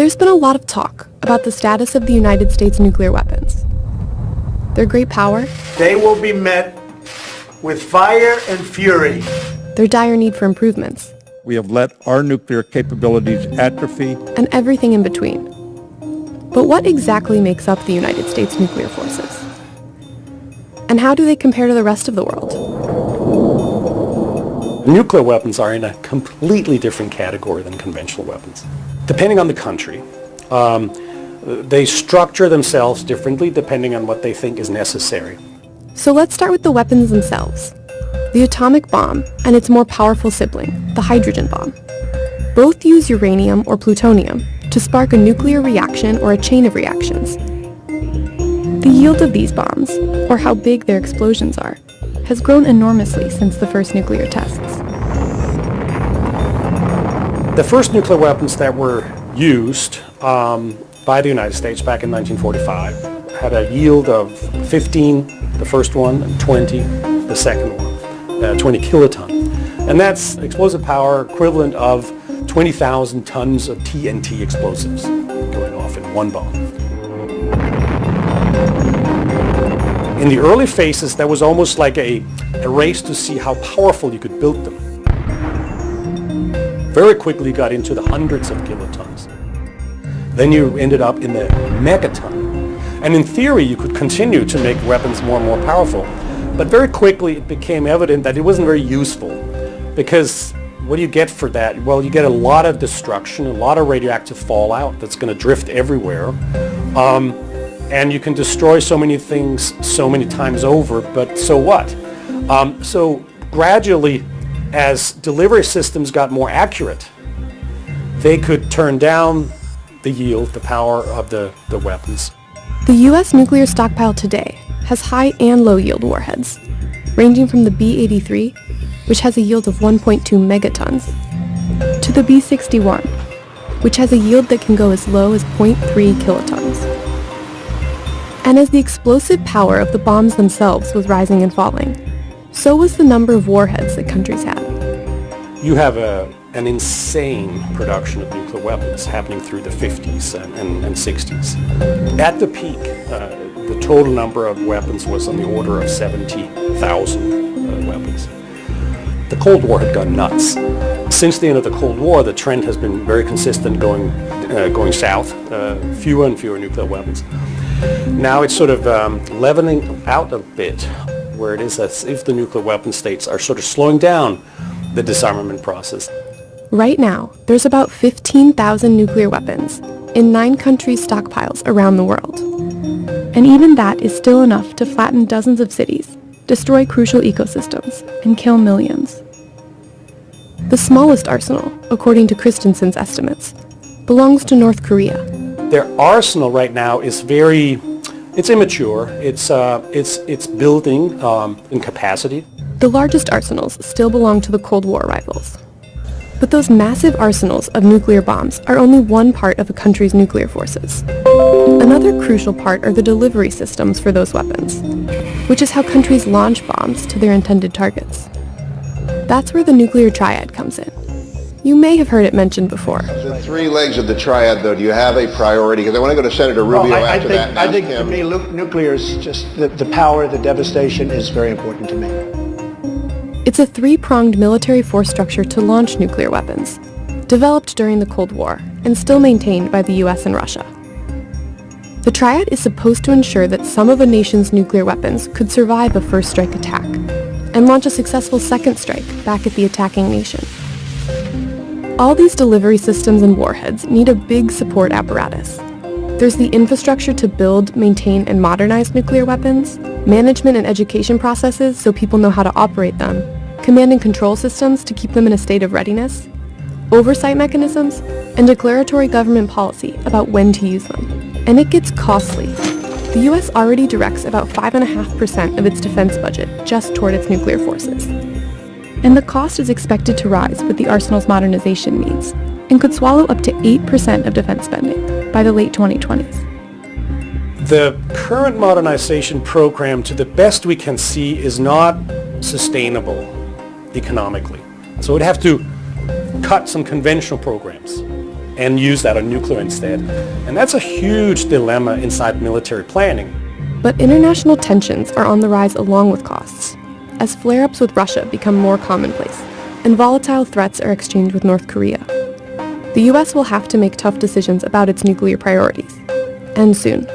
There's been a lot of talk about the status of the United States nuclear weapons. Their great power. They will be met with fire and fury. Their dire need for improvements. We have let our nuclear capabilities atrophy. And everything in between. But what exactly makes up the United States nuclear forces? And how do they compare to the rest of the world? Nuclear weapons are in a completely different category than conventional weapons. Depending on the country, they structure themselves differently depending on what they think is necessary. So let's start with the weapons themselves. The atomic bomb and its more powerful sibling, the hydrogen bomb. Both use uranium or plutonium to spark a nuclear reaction or a chain of reactions. The yield of these bombs, or how big their explosions are, has grown enormously since the first nuclear tests. The first nuclear weapons that were used by the United States back in 1945 had a yield of 15, the first one, and 20, the second one, 20 kiloton. And that's explosive power equivalent of 20,000 tons of TNT explosives going off in one bomb. In the early phases, that was almost like a race to see how powerful you could build them. Very quickly got into the hundreds of kilotons. Then you ended up in the megaton. And in theory, you could continue to make weapons more and more powerful. But very quickly, it became evident that it wasn't very useful. Because what do you get for that? Well, you get a lot of destruction, a lot of radioactive fallout that's going to drift everywhere. And you can destroy so many things so many times over, but so what? So gradually, as delivery systems got more accurate, they could turn down the yield, the power of the weapons. The U.S. nuclear stockpile today has high and low yield warheads, ranging from the B-83, which has a yield of 1.2 megatons, to the B-61, which has a yield that can go as low as 0.3 kilotons. And as the explosive power of the bombs themselves was rising and falling, so was the number of warheads that countries had. You have an insane production of nuclear weapons happening through the 50s and 60s. At the peak, the total number of weapons was on the order of 70,000 weapons. The Cold War had gone nuts. Since the end of the Cold War, the trend has been very consistent going south, fewer and fewer nuclear weapons. Now it's sort of leveling out a bit, where it is as if the nuclear weapon states are sort of slowing down the disarmament process. Right now, there's about 15,000 nuclear weapons in 9 countries' stockpiles around the world. And even that is still enough to flatten dozens of cities, destroy crucial ecosystems, and kill millions. The smallest arsenal, according to Christensen's estimates, belongs to North Korea. Their arsenal right now is it's immature. It's building in capacity. The largest arsenals still belong to the Cold War rivals. But those massive arsenals of nuclear bombs are only one part of a country's nuclear forces. Another crucial part are the delivery systems for those weapons, which is how countries launch bombs to their intended targets. That's where the nuclear triad comes in. You may have heard it mentioned before. The 3 legs of the triad, though, do you have a priority? Because I want to go to Senator Rubio after that. I think to me, nuclear is just the power, the devastation is very important to me. It's a 3-pronged military force structure to launch nuclear weapons, developed during the Cold War and still maintained by the US and Russia. The triad is supposed to ensure that some of a nation's nuclear weapons could survive a first strike attack and launch a successful second strike back at the attacking nation. All these delivery systems and warheads need a big support apparatus. There's the infrastructure to build, maintain, and modernize nuclear weapons, management and education processes so people know how to operate them, command and control systems to keep them in a state of readiness, oversight mechanisms, and declaratory government policy about when to use them. And it gets costly. The US already directs about 5.5% of its defense budget just toward its nuclear forces. And the cost is expected to rise with the arsenal's modernization needs, and could swallow up to 8% of defense spending by the late 2020s. The current modernization program, to the best we can see, is not sustainable economically. So we'd have to cut some conventional programs and use that on nuclear instead. And that's a huge dilemma inside military planning. But international tensions are on the rise along with costs, as flare-ups with Russia become more commonplace, and volatile threats are exchanged with North Korea. The US will have to make tough decisions about its nuclear priorities, and soon.